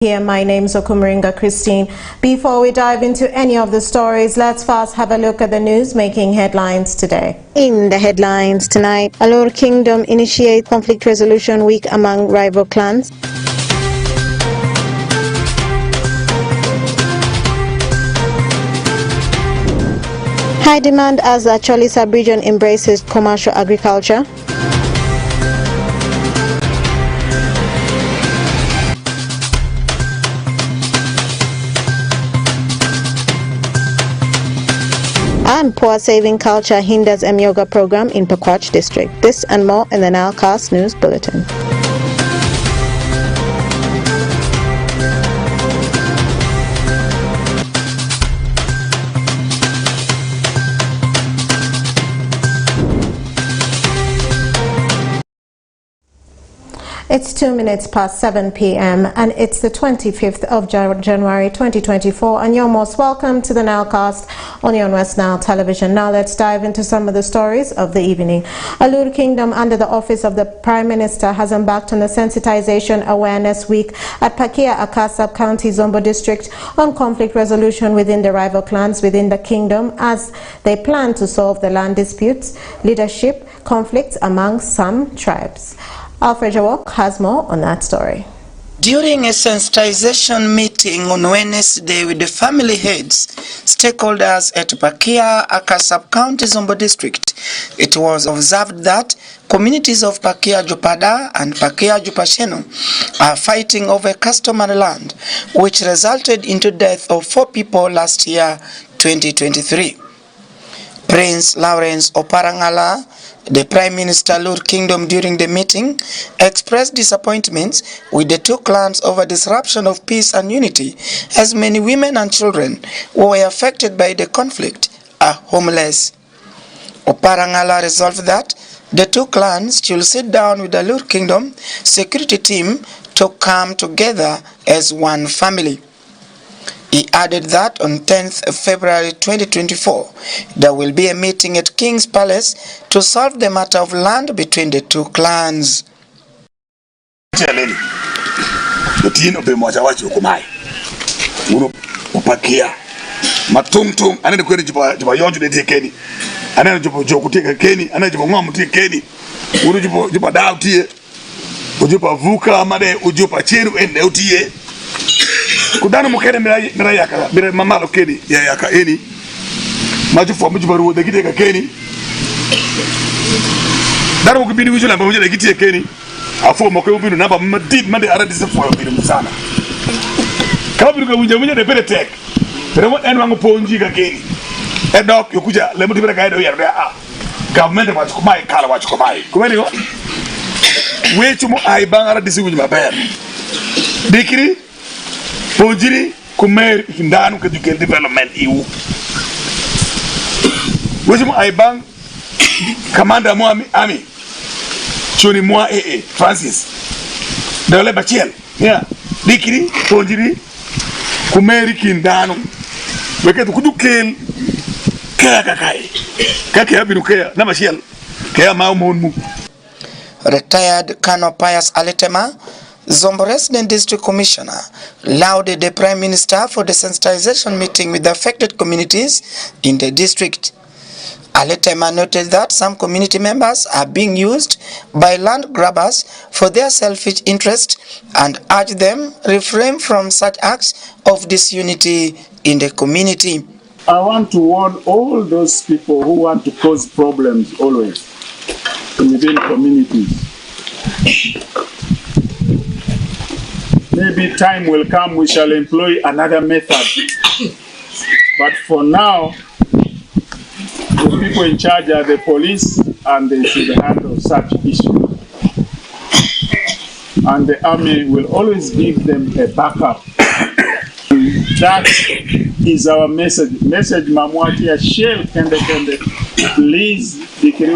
Here, my name is Okumuringa Christine. Before we dive into any of the stories, let's first have a look at the news making headlines today. In the headlines tonight, Alur Kingdom initiates conflict resolution week among rival clans. High demand as the Cholisa region embraces commercial agriculture. And poor saving culture hinders yoga program in Pakwach district. This and more in the NILE CAST News Bulletin. It's 2 minutes past 7 p.m. and it's the 25th of January 2024, and you're most welcome to the NILE Cast on your West Nile television. Now let's dive into some of the stories of the evening. Alur Kingdom, under the office of the Prime Minister, has embarked on a sensitization awareness week at Pakia Akasa County, Zombo District on conflict resolution within the rival clans within the kingdom as they plan to solve the land disputes, leadership conflicts among some tribes. Alfred Jawok has more on that story. During a sensitization meeting on Wednesday with the family heads, stakeholders at Pakia Aka Sub-County Zombo District, it was observed that communities of Pakia Jupada and Pakia Jupasheno are fighting over customary land, which resulted into the death of 4 people last year, 2023. Prince Lawrence Oparangala, the Prime Minister Alur Kingdom, during the meeting, expressed disappointments with the 2 clans over disruption of peace and unity, as many women and children who were affected by the conflict are homeless. Oparangala resolved that the 2 clans should sit down with the Alur Kingdom security team to come together as one family. He added that on 10th February 2024, there will be a meeting at King's Palace to solve the matter of land between the 2 clans. Kudana mukene mira yaka mira mamalo keni ya yaka eni majufu mujubaru de gite ka keni daro ko bini wujula ba wujula gite keni afo mo ko binu namba madid mande aradi se fo binu musana ka binu ko wujja de peretek pero mo en wango ponji ka keni e dok yokuja le muti bere ka do yar a government wa ko mai kala wa ko mai ko meni ko wechumo ay ban aradi se wujuma ber dikiri Pojiri kumer hindanu ke duken development iu. Wesimu aibang kamanda mo ami choni mo Francis dole bachiel ya dikiri pojiri kumer hindanu weke kudukel kaya kai kake abinu kaya na bachiel kaya maumonu. Retired Colonel Pius Aletema, Zombo Resident District Commissioner, lauded the Prime Minister for the sensitization meeting with the affected communities in the district. Aletema noted that some community members are being used by land grabbers for their selfish interest and urged them refrain from such acts of disunity in the community. I want to warn all those people who want to cause problems always within communities. Maybe time will come we shall employ another method. But for now, the people in charge are the police and they should handle such issues. And the army will always give them a backup. That is our message. Message Mamwati Shell Kende Kende. Please, within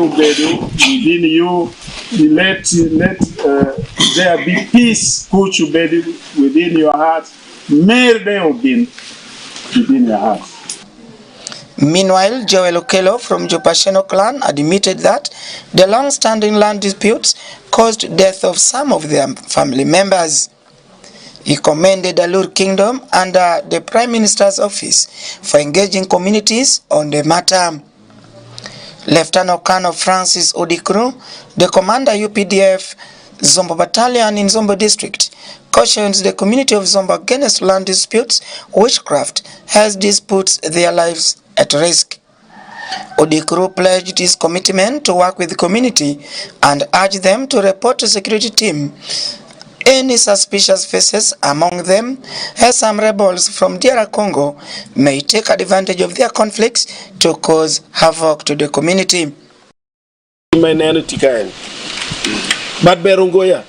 you, let there be peace within your heart. May there be within your heart. Meanwhile, Joel Okello from Jopasheno clan admitted that the long-standing land disputes caused death of some of their family members. He commended Alur Kingdom under the Prime Minister's office for engaging communities on the matter. Lieutenant Colonel Francis Odikru, the commander UPDF Zombo Battalion in Zombo District, cautions the community of Zombo against land disputes, witchcraft, as this puts their lives at risk. Odikru pledged his commitment to work with the community and urged them to report to security team any suspicious faces among them, as some rebels from DR Congo may take advantage of their conflicts to cause havoc to the community. But Berungoya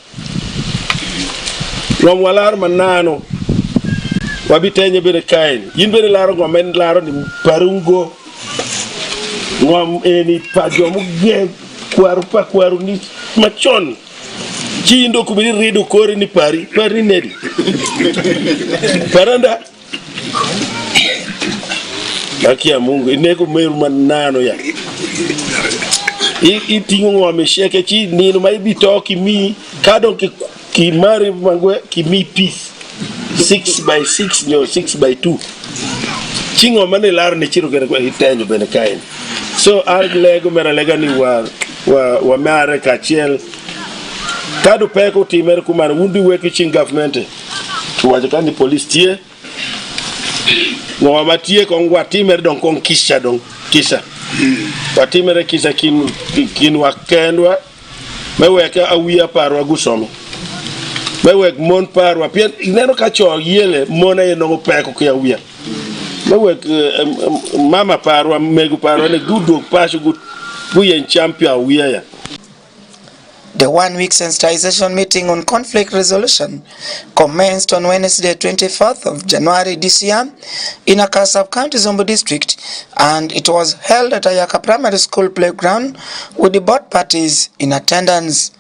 Walar Manano Wabitenye Berekain, Yinberi Laro Gomen Laro di Parungo Wam eni Pajomuge Kwarupa Kwaruni Machon. Chindo kubiri rido kori ni pari nedi. Paranda. Haki ya Mungu, ineko meru manano ya. Itingo wamesheke chi nino maibi toki mi kado ki mari mangwe ki mi piece 6x6 nyo 6x2. Chingo mane lar ne chiru kene kwa hitenyo bene kain. So lego mera lega ni wa mare kachiel. Kado peko timer kumana wundi weki ching government tuwajekani police tie ngwa matie kongwa timer don kong kisha watimer kisha kin wakendwa meweke awia parwa gusomo mewek mon parwa pia ineno kacho yele mona yenongo peko kia awia mewek mama parwa megu parwa ne gudu pashu gud buyen champion awia ya. The one-week sensitization meeting on conflict resolution commenced on Wednesday, 24th of January this year in Aka Sub-County Zombo District, and it was held at Ayaka Primary School playground with the both parties in attendance.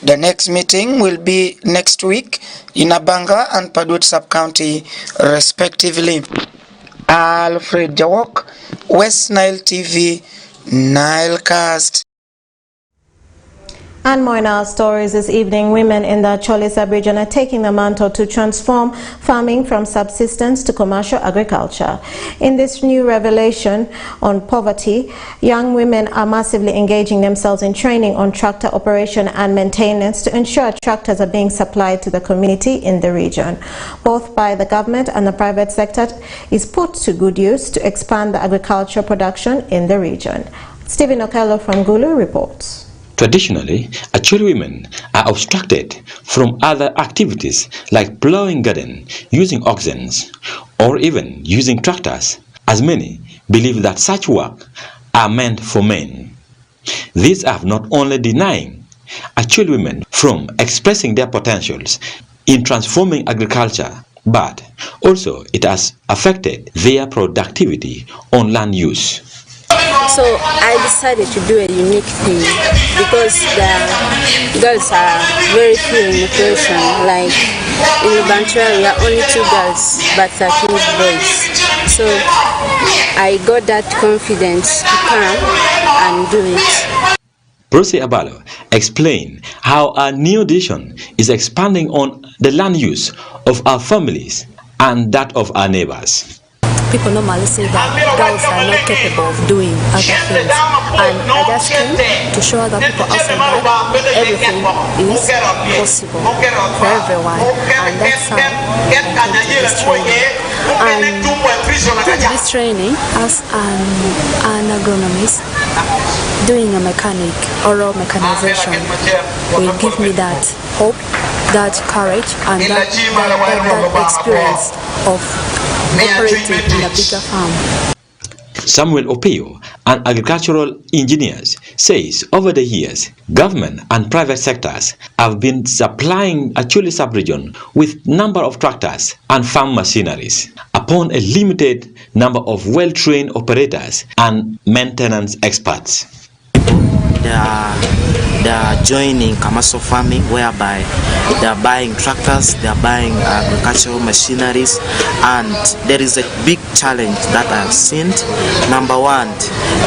The next meeting will be next week in Abanga and Padut Sub-County respectively. Alfred Jawok, West Nile TV, Nile Cast. And more in our stories this evening, women in the Acholi sub-region are taking the mantle to transform farming from subsistence to commercial agriculture. In this new revelation on poverty, young women are massively engaging themselves in training on tractor operation and maintenance to ensure tractors are being supplied to the community in the region. Both by the government and the private sector is put to good use to expand the agricultural production in the region. Stephen Okello from Gulu reports. Traditionally, Acholi women are obstructed from other activities like plowing garden, using oxen, or even using tractors, as many believe that such work are meant for men. These have not only denied Acholi women from expressing their potentials in transforming agriculture, but also it has affected their productivity on land use. So I decided to do a unique thing because the girls are very few in nutrition. Like in Bantua, we are only 2 girls, but 13 boys. So I got that confidence to come and do it. Prosi Abalo explained how our new edition is expanding on the land use of our families and that of our neighbors. People normally say that girls are not capable of doing other things, and I just came to show other people outside that everything is possible for everyone, and that's how I came to this training. And this training as an agronomist, doing a mechanic or mechanization will give me that hope, that courage, and that experience of operating in a bigger farm. Samuel Opio, an agricultural engineer, says over the years, government and private sectors have been supplying Acholi sub-region with number of tractors and farm machineries upon a limited number of well-trained operators and maintenance experts. They are joining commercial farming, whereby they are buying tractors, they are buying agricultural machineries, and there is a big challenge that I have seen. Number one,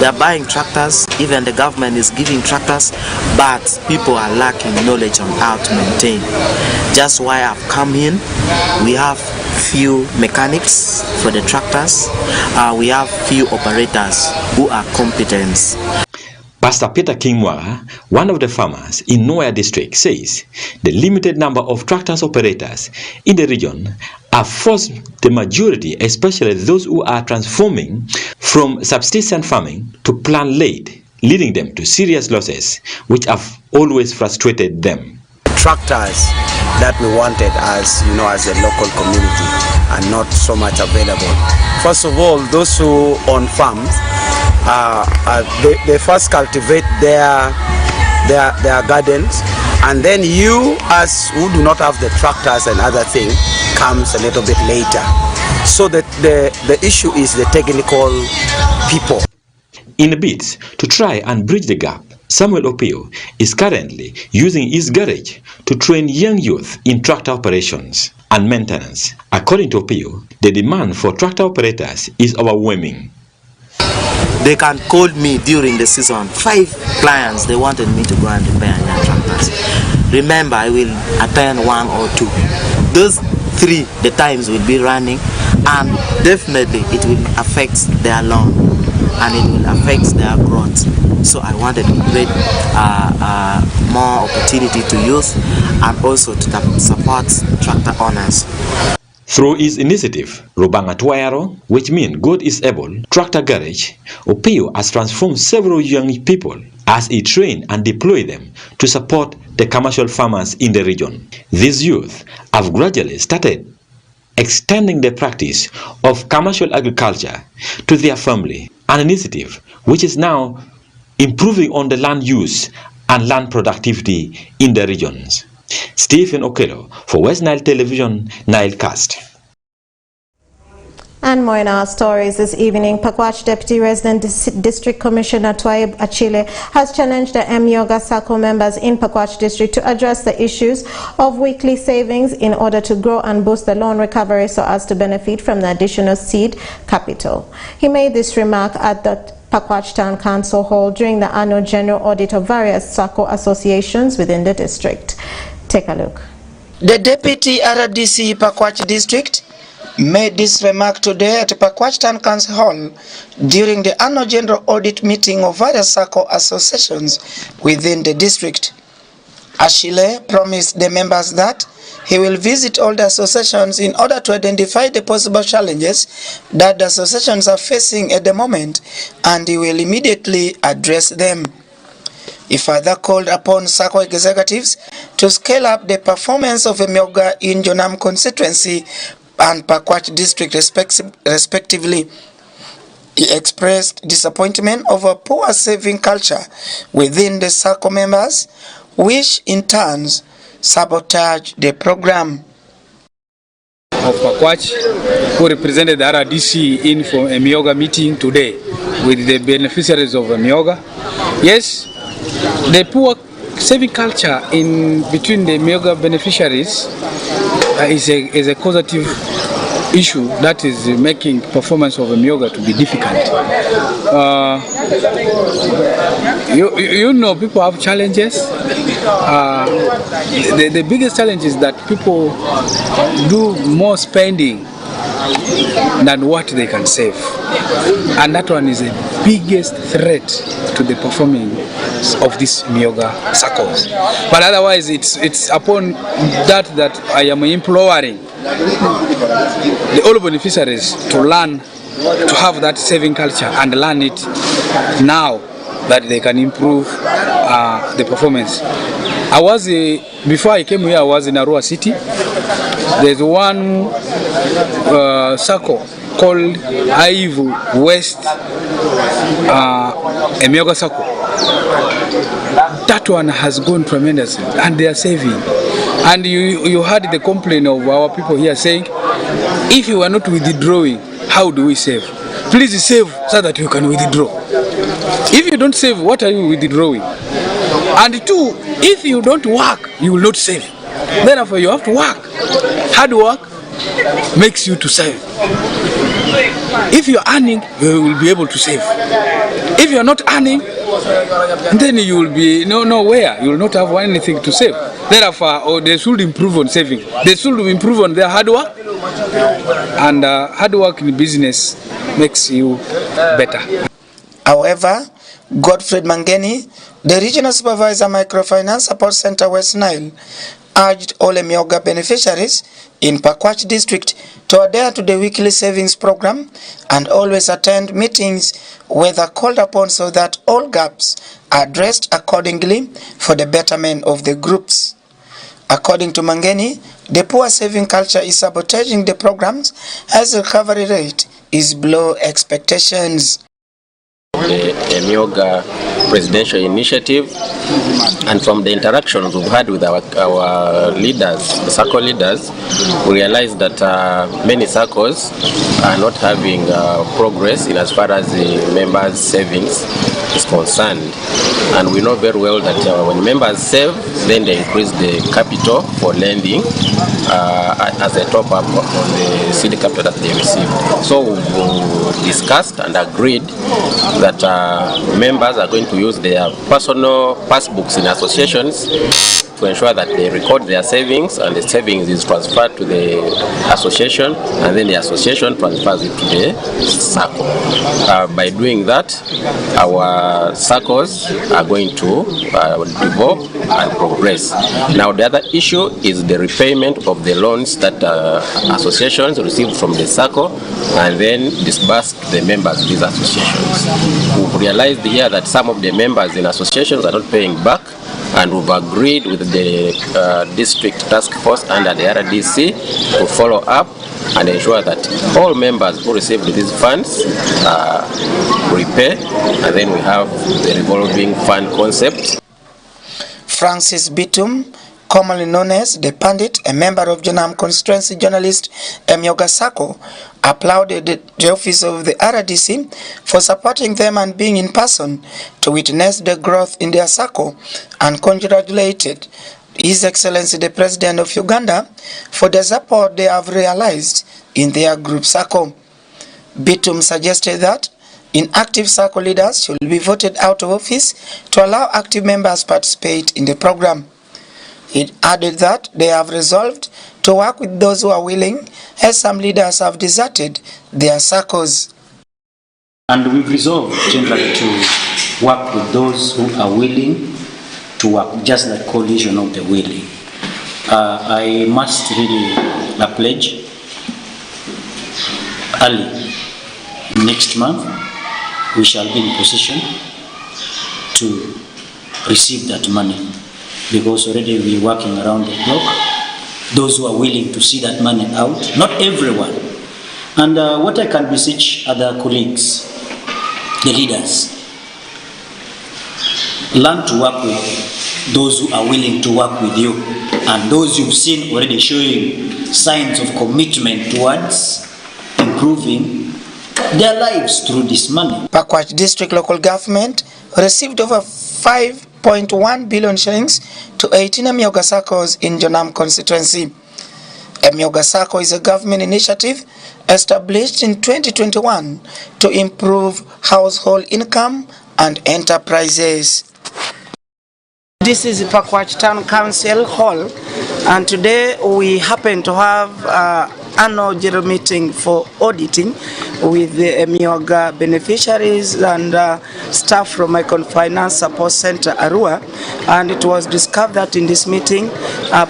they are buying tractors, even the government is giving tractors, but people are lacking knowledge on how to maintain. just why I've come in. We have few mechanics for the tractors. We have few operators who are competent. Pastor Peter Kingmwaga, one of the farmers in Noya district, says the limited number of tractors operators in the region have forced the majority, especially those who are transforming from subsistence farming to plant-led, leading them to serious losses, which have always frustrated them. Tractors that we wanted as a local community are not so much available. First of all, those who own farms, they first cultivate their gardens, and then you, as who do not have the tractors and other things, comes a little bit later. So that the issue is the technical people. In a bid to try and bridge the gap, Samuel Opio is currently using his garage to train young youth in tractor operations and maintenance. According to Opio, the demand for tractor operators is overwhelming. They can call me during the season. 5 clients, they wanted me to go and repair their tractors. Remember, I will attend 1 or 2. Those 3, the times will be running, and definitely it will affect their loan and it will affect their growth. So I wanted to create more opportunity to use and also to support tractor owners. Through his initiative, Rubanga Twayaro, which means God is able, Tractor Garage, Opio has transformed several young people as he trained and deployed them to support the commercial farmers in the region. These youth have gradually started extending the practice of commercial agriculture to their family, an initiative which is now improving on the land use and land productivity in the regions. Stephen Okello for West Nile Television, Nile Cast. And more in our stories this evening, Pakwach Deputy Resident District Commissioner Twaib Achille has challenged the M-Yoga Sacco members in Pakwach District to address the issues of weekly savings in order to grow and boost the loan recovery so as to benefit from the additional seed capital. He made this remark at the Pakwach Town Council Hall during the annual general audit of various Sacco associations within the district. Take a look. The Deputy RDC Pakwach District made this remark today at Pakwach Town Council Hall during the annual general audit meeting of various Sacco associations within the district. Achille promised the members that he will visit all the associations in order to identify the possible challenges that the associations are facing at the moment, and he will immediately address them. He further called upon Sacco executives to scale up the performance of M-Yoga in Jonam constituency and Pakwach district respectively. He expressed disappointment over poor saving culture within the Sacco members, which in turn sabotage the program. Of Pakwach, who represented the RDC in for a M-Yoga meeting today with the beneficiaries of M-Yoga. Yes, the poor saving culture in between the M-Yoga beneficiaries is a causative issue that is making performance of M-Yoga to be difficult. You know, people have challenges. The biggest challenge is that people do more spending than what they can save, and that one is the biggest threat to the performance of this M-Yoga circles. But otherwise, it's upon that I am imploring the all beneficiaries to learn to have that saving culture and learn it now that they can improve the performance. Before I came here, I was in Arua City. There's one circle called Aivu West M-Yoga circle. That one has gone tremendously and they are saving. And you heard the complaint of our people here saying, if you are not withdrawing, how do we save? Please save so that you can withdraw. If you don't save, what are you withdrawing? And two, if you don't work, you will not save. Therefore, you have to work. Hard work makes you to save. If you're earning, you will be able to save. If you're not earning, then you will be nowhere. You will not have anything to save. Therefore, they should improve on saving. They should improve on their hard work. And hard work in business makes you better. However, Godfred Mangeni, the Regional Supervisor Microfinance Support Center West Nile, urged all Emyoga beneficiaries in Pakwach district to adhere to the weekly savings program and always attend meetings whether called upon so that all gaps are addressed accordingly for the betterment of the groups. According to Mangeni, the poor saving culture is sabotaging the programs as the recovery rate is below expectations. The Emyoga presidential initiative, and from the interactions we've had with our leaders, circle leaders, we realized that many circles are not having progress in as far as the members' savings is concerned. And we know very well that when members save, then they increase the capital for lending as a top-up on the seed capital that they received. So we discussed and agreed that members are going to use their personal passbooks in associations to ensure that they record their savings, and the savings is transferred to the association, and then the association transfers it to the circle. By doing that, our circles are going to develop and progress. Now, the other issue is the repayment of the loans that associations received from the circle and then disbursed to the members of these associations. We've realized here that some of the members in associations are not paying back, and we've agreed with the district task force under the RDC to follow up and ensure that all members who received these funds repay, and then we have the revolving fund concept. Francis Bitum, commonly known as the Pandit, a member of Janam constituency journalist Emyoga Sako, applauded the office of the RDC for supporting them and being in person to witness the growth in their circle, and congratulated His Excellency the President of Uganda for the support they have realized in their group circle. Bitum suggested that inactive circle leaders should be voted out of office to allow active members participate in the program. He added that they have resolved to work with those who are willing, as some leaders have deserted their circles. And we've resolved generally to work with those who are willing to work, just like coalition of the willing. I must really pledge early next month we shall be in position to receive that money, because already we're working around the clock. Those who are willing to see that money out, not everyone. And what I can beseech other colleagues, the leaders, learn to work with those who are willing to work with you, and those you've seen already showing signs of commitment towards improving their lives through this money. Pakwach District Local Government received over 5.1 billion shillings to 18 Emyoga circles in Janam constituency. Emyoga Circle is a government initiative established in 2021 to improve household income and enterprises. This is Pakwach Town Council Hall, and today we happen to have annual general meeting for auditing with the Emyoga beneficiaries and staff from Microfinance Support Center Arua, and it was discovered that in this meeting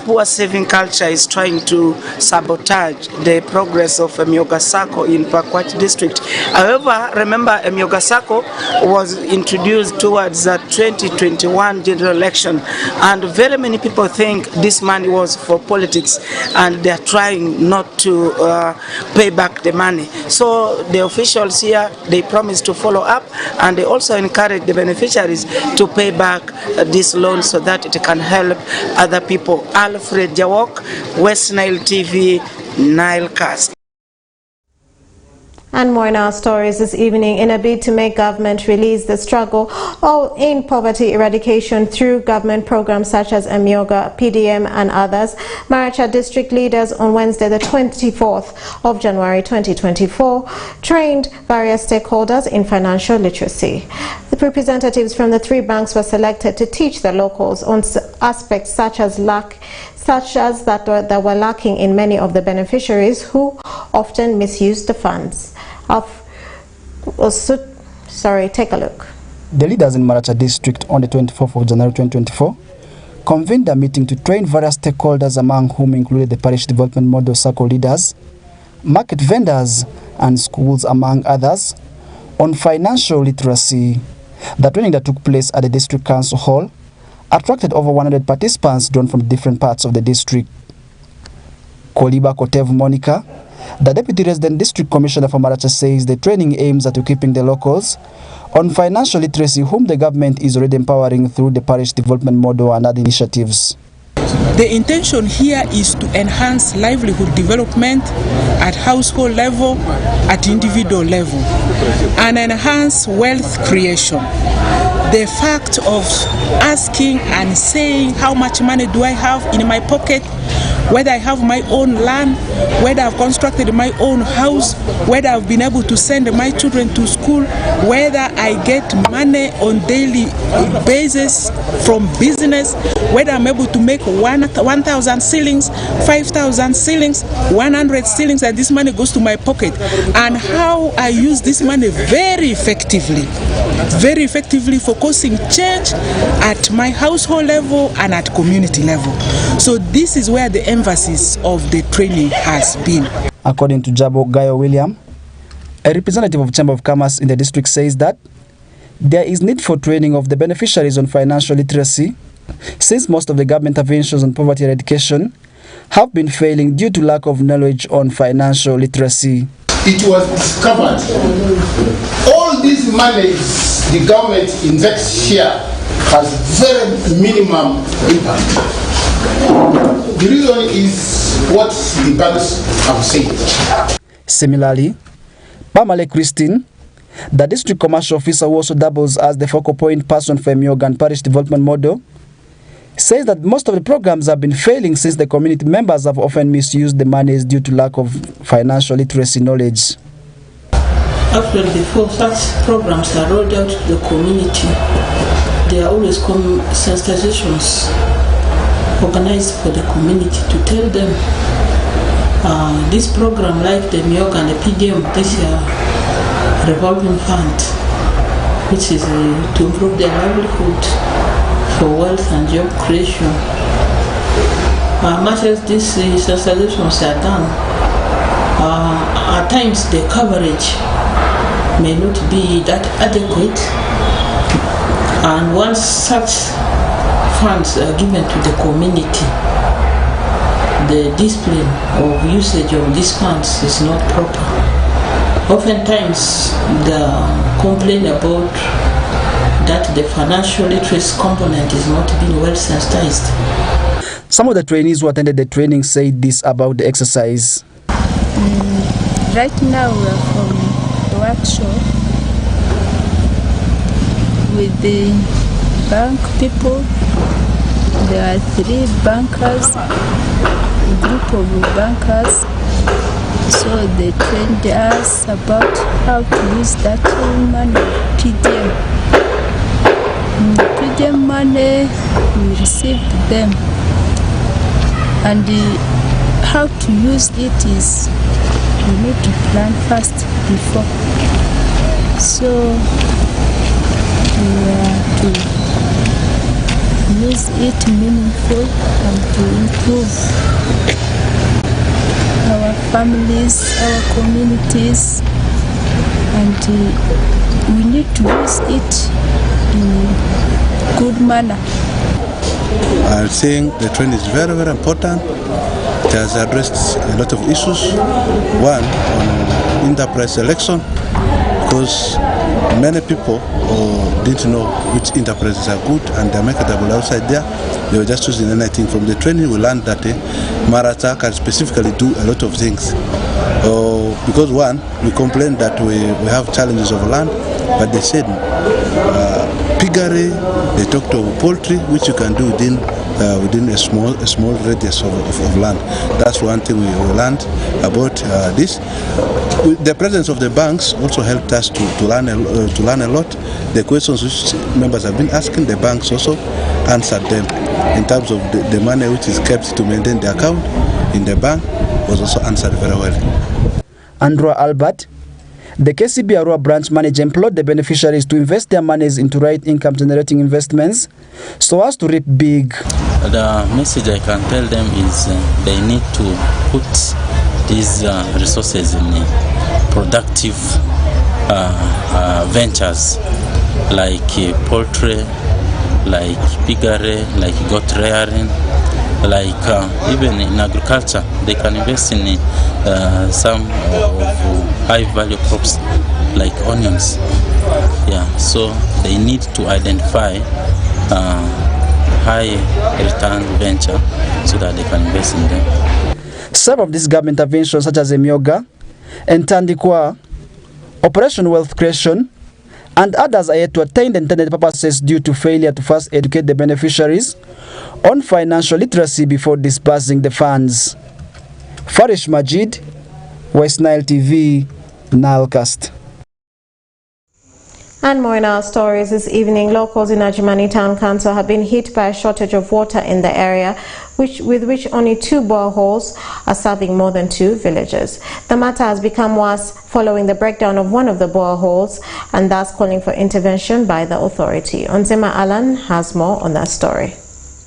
poor saving culture is trying to sabotage the progress of Emyoga Sako in Pakwach district. However, remember, Emyoga Sako was introduced towards the 2021 general election, and very many people think this money was for politics, and they are trying not to pay back the money. So the officials here, they promised to follow up, and they also encourage the beneficiaries to pay back this loan so that it can help other people. Alfred Jawok, West Nile TV, NILE CAST. And more in our stories this evening. In a bid to make government release the struggle in poverty eradication through government programs such as Emyoga, PDM and others, Maracha district leaders on Wednesday the 24th of January 2024 trained various stakeholders in financial literacy. The representatives from the 3 banks were selected to teach the locals on aspects such as that were lacking in many of the beneficiaries who often misused the funds. Take a look. The leaders in Maracha district on the 24th of January 2024 convened a meeting to train various stakeholders, among whom included the parish development model circle leaders, market vendors and schools, among others, on financial literacy. The training that took place at the district council hall attracted over 100 participants drawn from different parts of the district. Koliba Kotev Monica, the Deputy Resident District Commissioner for Maracha, says the training aims at equipping the locals on financial literacy, whom the government is already empowering through the parish development model and other initiatives. The intention here is to enhance livelihood development at household level, at individual level, and enhance wealth creation. The fact of asking and saying how much money do I have in my pocket, whether I have my own land, whether I've constructed my own house, whether I've been able to send my children to school, whether I get money on daily basis from business, whether I'm able to make 1,000 shillings, 5,000 shillings, 100 shillings, and this money goes to my pocket, and how I use this money very effectively for causing change at my household level and at community level. So this is where the emphasis of the training has been. According to Jabo Gayo William, a representative of Chamber of Commerce in the district, says that there is need for training of the beneficiaries on financial literacy, since most of the government interventions on poverty eradication have been failing due to lack of knowledge on financial literacy. It was discovered all these monies the government invests here has very minimum impact. The reason is what the banks have said. Similarly, Pamale Christine, the district commercial officer who also doubles as the focal point person for Emyoga and parish development model, says that most of the programs have been failing since the community members have often misused the monies due to lack of financial literacy knowledge. After before such programs are rolled out to the community, there are always sensitizations organized for the community to tell them this program, like the Emyoga and the PDM, this revolving fund, which is to improve their livelihood for wealth and job creation. Much as these sensitizations are done, at times the coverage may not be that adequate, and once such funds are given to the community, the discipline of usage of these funds is not proper. Oftentimes the complaint about that the financial literacy component is not being well sensitized. Some of the trainees who attended the training said this about the exercise. Right now we are from the workshop with the bank people. There are 3 bankers, a group of bankers. So they trained us about how to use that money, PDM. PDM money, we received them. And how to use it is, you need to plan first before. So we are to use it meaningful and to improve our families, our communities, and we need to use it in a good manner. I think the training is very, very important. It has addressed a lot of issues. One, on enterprise selection, because many people didn't know which enterprises are good and they're marketable outside there. They were just choosing anything. From the training, we learned that Marata can specifically do a lot of things. Because one, we complained that we have challenges of land, but they said piggery, they talked of poultry, which you can do within a small radius of land. That's one thing we learned about this. The presence of the banks also helped us to learn a lot. The questions which members have been asking, the banks also answered them. In terms of the money which is kept to maintain the account in the bank was also answered very well. Andrew Albert, the KCB Arua branch manager, implored the beneficiaries to invest their monies into right income generating investments so as to reap big. The message I can tell them is they need to put these resources in productive ventures like poultry, like piggery, like goat rearing, like even in agriculture. They can invest in some of high value crops like onions. Yeah, so they need to identify high return venture so that they can invest in them. Some of these government interventions such as Emyoga, Entandikwa, Operation Wealth Creation, and others are yet to attain the intended purposes due to failure to first educate the beneficiaries on financial literacy before disbursing the funds. Farish Majid, West Nile TV, Nile Cast. And more in our stories this evening. Locals in Ajimani Town Council have been hit by a shortage of water in the area, with which only 2 boreholes are serving more than 2 villages. The matter has become worse following the breakdown of one of the boreholes, and thus calling for intervention by the authority. Onzema Alan has more on that story.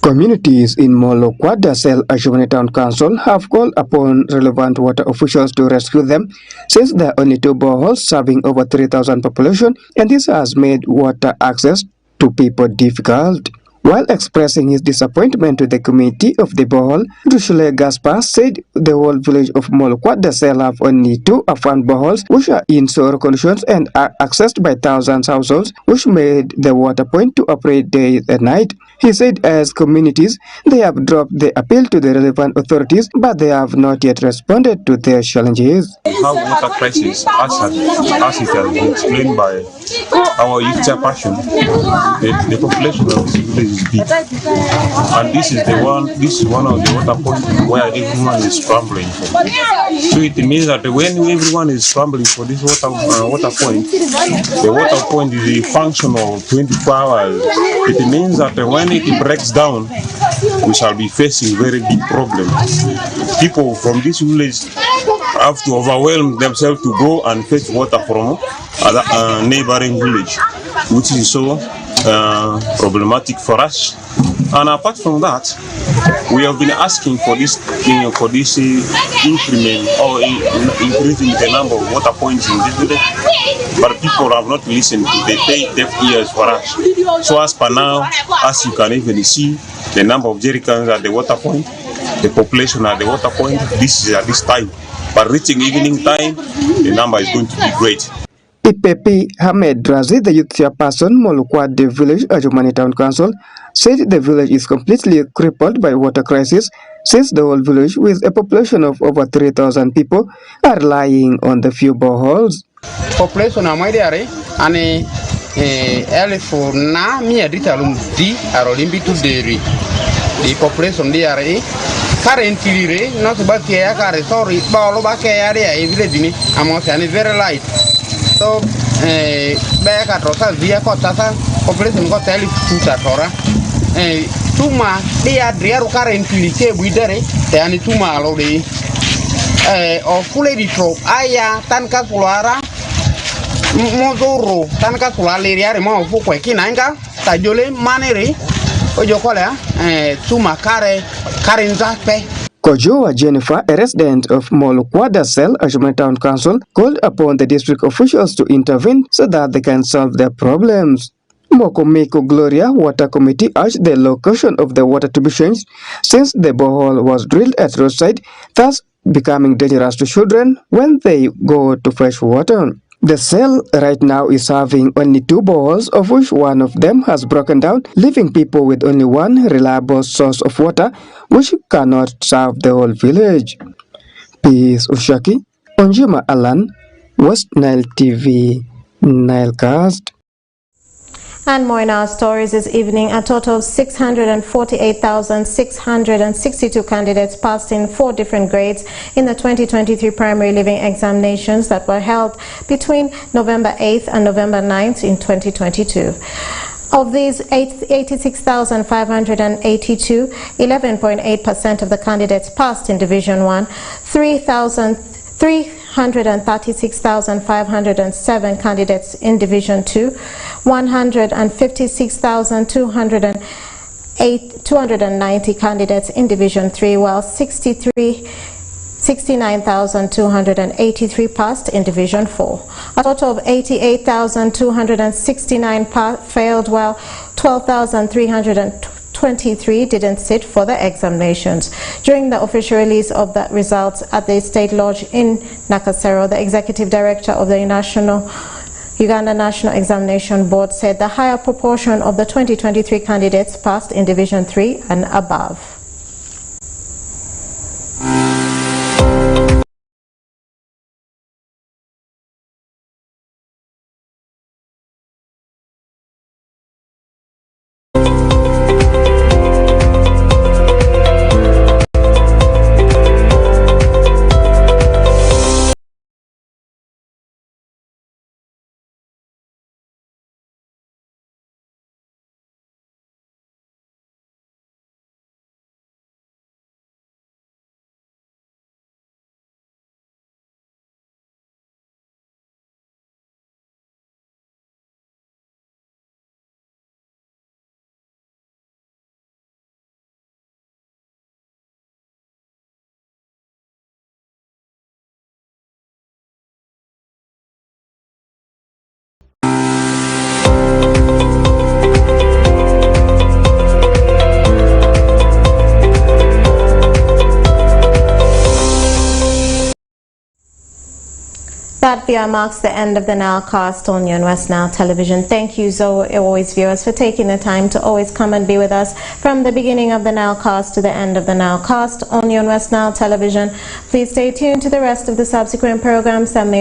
Communities in Molo Kwadasel Ajimani Town Council have called upon relevant water officials to rescue them, since there are only 2 boreholes serving over 3,000 population, and this has made water access to people difficult. While expressing his disappointment to the committee of the borehole, Dushule Gaspar said the whole village of Molokwat-Dasel have only 2 affirmed boreholes which are in soil conditions and are accessed by thousands of households, which made the water point to operate day and night. He said as communities, they have dropped the appeal to the relevant authorities, but they have not yet responded to their challenges. We have water crisis, as it has been explained by our youth chairperson. The population of this village is big, and this is one of the water points where everyone is scrambling for. So it means that when everyone is scrambling for this water point, the water point is a function of 24 hours. It means that when it breaks down, we shall be facing very big problems. People from this village have to overwhelm themselves to go and fetch water from other neighboring village, which is so problematic for us. And apart from that, we have been asking for this increment or increasing the number of water points in this village, but people have not listened. They pay deaf ears for us. So as per now, as you can even see, the number of jerrycans at the water point, the population at the water point, this is at this time. But reaching evening time, the number is going to be great. Ipepi Hamed Razi, the youth chairperson, Molukwad village, Ajimani Town Council, said the village is completely crippled by water crisis, since the whole village, with a population of over 3,000 people, are lying on the few boreholes. Population of my area, and for na mi adritalum di arolimbi to dairy. The population there currently not about care, sorry, Baloba area, village, I'm very light. So, back at Rosa, via Cotata, population got tell to Tora. Tuma, they are real currently with the Anituma already. Or fully trop, Aya, Tanka Fulara, Mozoro, Tanka Fularia, Remo, Fuquakinanga, Tajole, Maneri, Ojokola, Tuma Kare, Karinzape. Kojoa Jennifer, a resident of Molukwat-Dasel, Ajimani Town Council, called upon the district officials to intervene so that they can solve their problems. Mokomeko Gloria Water Committee urged the location of the water to be changed, since the borehole was drilled at roadside, thus becoming dangerous to children when they go to fetch water. The cell right now is having only 2 boreholes, of which one of them has broken down, leaving people with only one reliable source of water, which cannot serve the whole village. Peace Ushaki, Onjuma Alan, West Nile TV, Nile Cast. And more in our stories this evening. A total of 648,662 candidates passed in 4 different grades in the 2023 primary living examinations that were held between November 8th and November 9th in 2022. Of these 86,582, 11.8% of the candidates passed in Division 1, 336,507 candidates in Division 2, 156,290 candidates in Division 3, while 69,283 passed in Division 4. A total of 88,269 failed, while 12,323 didn't sit for the examinations. During the official release of the results at the State Lodge in Nakasero, the Executive Director of the Uganda National Examination Board said the higher proportion of the 2023 candidates passed in Division 3 and above. That viewer marks the end of the NILE Cast on your West Nile Television. Thank you, always viewers, for taking the time to always come and be with us from the beginning of the NILE Cast to the end of the NILE Cast on your West Nile Television. Please stay tuned to the rest of the subsequent programs that may